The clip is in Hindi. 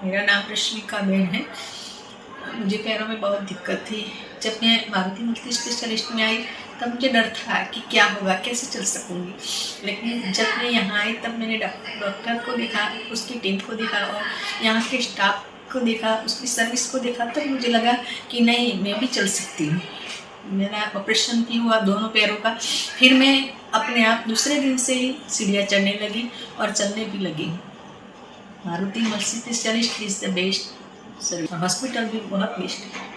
मेरा नाम रश्मिकाबेन है। मुझे पैरों में बहुत दिक्कत थी। जब मैं मारुति मल्टी स्पेशलिस्ट में आई तब मुझे डर था कि क्या होगा, कैसे चल सकूँगी। लेकिन जब मैं यहाँ आई तब मैंने डॉक्टर को देखा, उसकी टीम को देखा और यहाँ के स्टाफ को देखा, उसकी सर्विस को देखा, तब मुझे लगा कि नहीं, मैं भी चल सकती हूँ। मेरा ऑपरेशन भी हुआ दोनों पैरों का। फिर मैं अपने आप दूसरे दिन से ही सीढ़ियाँ चढ़ने लगी और चलने भी लगी। Maruti multi specialist is the best service. Hospital भी बहुत बेस्ट है।